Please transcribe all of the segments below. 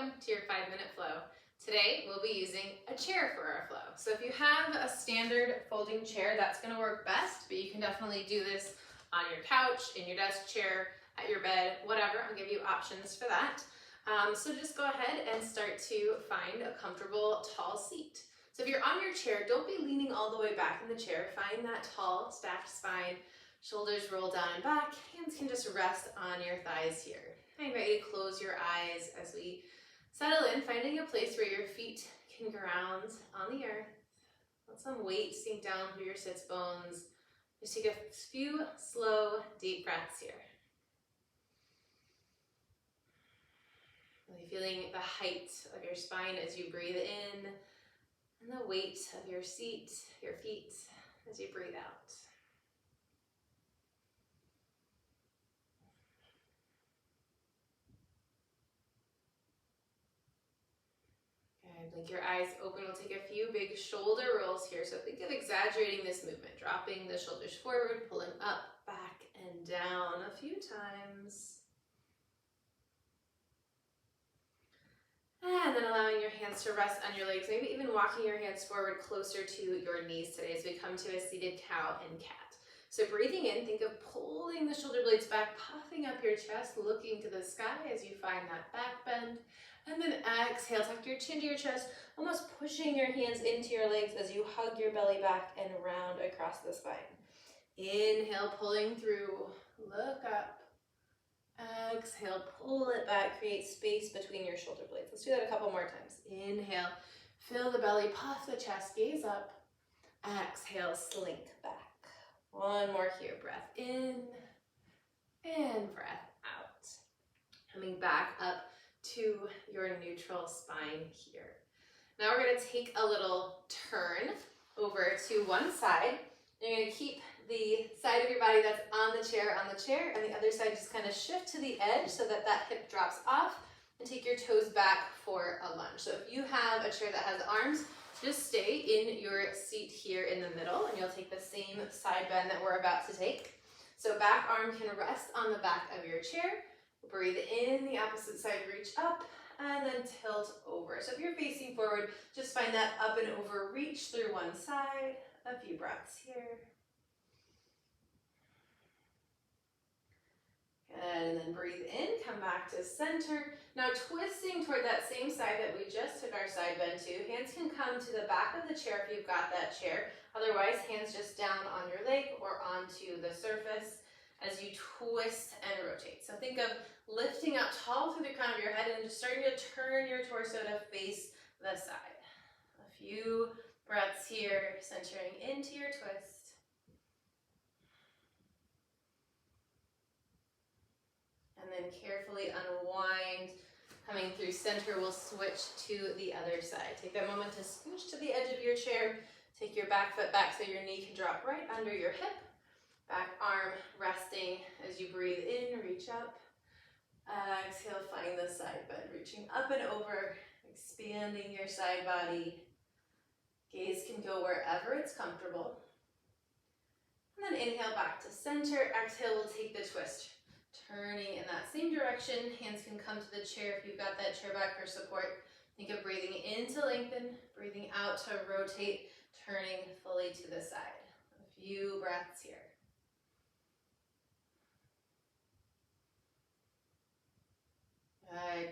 welcome to your 5-minute flow. Today we'll be using a chair for our flow. So if you have a standard folding chair, that's going to work best, but you can definitely do this on your couch, in your desk chair, at your bed, whatever. I'll give you options for that. So just go ahead and start to find a comfortable, tall seat. So if you're on your chair, don't be leaning all the way back in the chair. Find that tall, stacked spine, shoulders roll down and back, hands can just rest on your thighs here. I invite you to close your eyes as we settle in, finding a place where your feet can ground on the earth. Let some weight sink down through your sits bones. Just take a few slow, deep breaths here. Really feeling the height of your spine as you breathe in, and the weight of your seat, your feet, as you breathe out. Blink your eyes open. We'll take a few big shoulder rolls here. So think of exaggerating this movement, dropping the shoulders forward, pulling up, back, and down a few times. And then allowing your hands to rest on your legs, maybe even walking your hands forward closer to your knees today as we come to a seated cow and cat. So breathing in, think of pulling the shoulder blades back, puffing up your chest, looking to the sky as you find that back bend. And then exhale, tuck your chin to your chest, almost pushing your hands into your legs as you hug your belly back and round across the spine. Inhale, pulling through, look up. Exhale, pull it back, create space between your shoulder blades. Let's do that a couple more times. Inhale, fill the belly, puff the chest, gaze up. Exhale, slink back. One more here, breath in and breath out. Coming back up to your neutral spine here. Now we're going to take a little turn over to one side. You're going to keep the side of your body that's on the chair, and the other side just kind of shift to the edge so that that hip drops off, and take your toes back for a lunge. So if you have a chair that has arms, just stay in your seat here in the middle, and you'll take the same side bend that we're about to take. So back arm can rest on the back of your chair. Breathe in, the opposite side, reach up, and then tilt over. So if you're facing forward, just find that up and over reach through one side. A few breaths here. And then breathe in, come back to center. Now twisting toward that same side that we just took our side bend to. Hands can come to the back of the chair if you've got that chair. Otherwise, hands just down on your leg or onto the surface as you twist and rotate. So think of lifting up tall through the crown of your head and just starting to turn your torso to face the side. A few breaths here, centering into your twist. And then carefully unwind. Coming through center, we'll switch to the other side. Take that moment to scooch to the edge of your chair. Take your back foot back so your knee can drop right under your hip. Back arm resting as you breathe in, reach up. Exhale, find the side bend, reaching up and over, expanding your side body. Gaze can go wherever it's comfortable. And then inhale back to center. Exhale, we'll take the twist. Turning in that same direction, hands can come to the chair if you've got that chair back for support. Think of breathing in to lengthen, breathing out to rotate, turning fully to the side. A few breaths here.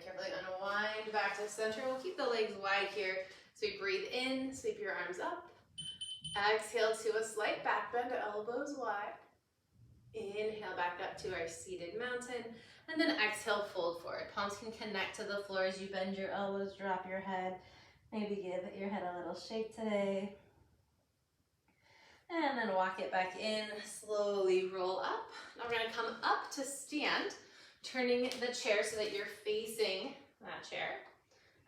Carefully unwind back to center. We'll keep the legs wide here. So we breathe in, sweep your arms up. Exhale to a slight back bend, elbows wide. Inhale back up to our seated mountain. And then exhale, fold forward. Palms can connect to the floor as you bend your elbows, drop your head. Maybe give your head a little shake today. And then walk it back in, slowly roll up. Now we're gonna come up to stand. Turning the chair so that you're facing that chair.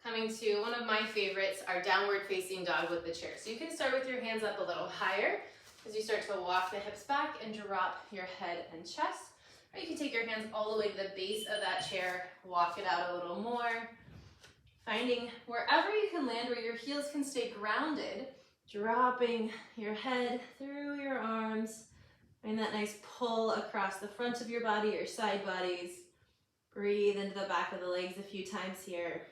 Coming to one of my favorites, our downward facing dog with the chair. So you can start with your hands up a little higher as you start to walk the hips back and drop your head and chest. Or you can take your hands all the way to the base of that chair, walk it out a little more. Finding wherever you can land, where your heels can stay grounded, dropping your head through your arms. Find that nice pull across the front of your body, your side bodies. Breathe into the back of the legs a few times here.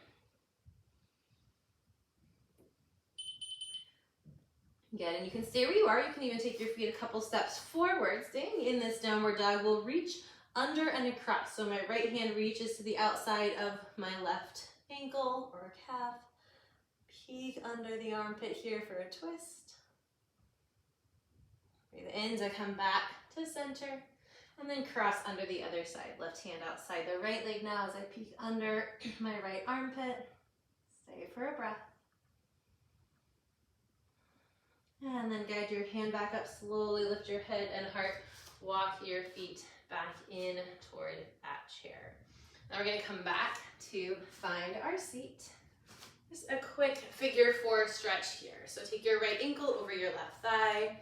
Good, and you can stay where you are. You can even take your feet a couple steps forward. Staying in this downward dog, we'll reach under and across. So my right hand reaches to the outside of my left ankle or calf. Peek under the armpit here for a twist. Breathe in to come back to center. And then cross under the other side. Left hand outside the right leg now as I peek under my right armpit. Stay for a breath. And then guide your hand back up slowly. Lift your head and heart. Walk your feet back in toward that chair. Now we're going to come back to find our seat. Just a quick figure 4 stretch here. So take your right ankle over your left thigh.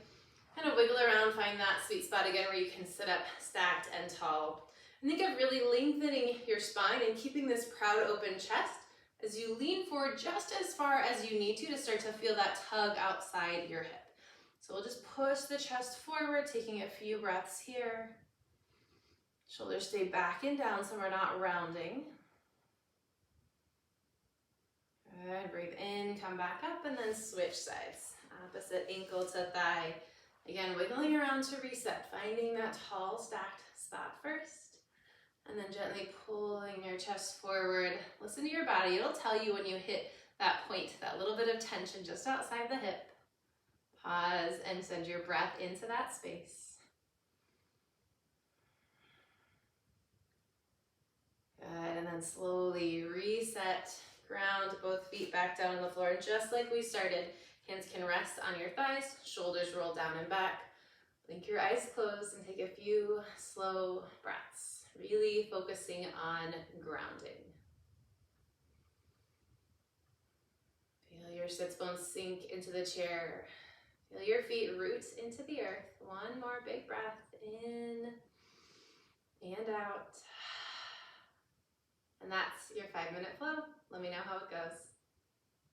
Kind of wiggle around, find that sweet spot again where you can sit up stacked and tall. And think of really lengthening your spine and keeping this proud open chest as you lean forward just as far as you need to start to feel that tug outside your hip. So we'll just push the chest forward, taking a few breaths here. Shoulders stay back and down so we're not rounding. Good, breathe in, come back up, and then switch sides. Opposite ankle to thigh. Again, wiggling around to reset, finding that tall stacked spot first, and then gently pulling your chest forward. Listen to your body. It'll tell you when you hit that point, that little bit of tension just outside the hip. Pause and send your breath into that space. Good, and then slowly reset. Ground both feet back down on the floor, just like we started. Hands can rest on your thighs, shoulders roll down and back. Blink your eyes closed and take a few slow breaths, really focusing on grounding. Feel your sits bones sink into the chair. Feel your feet root into the earth. One more big breath in and out. And that's your 5-minute flow. Let me know how it goes.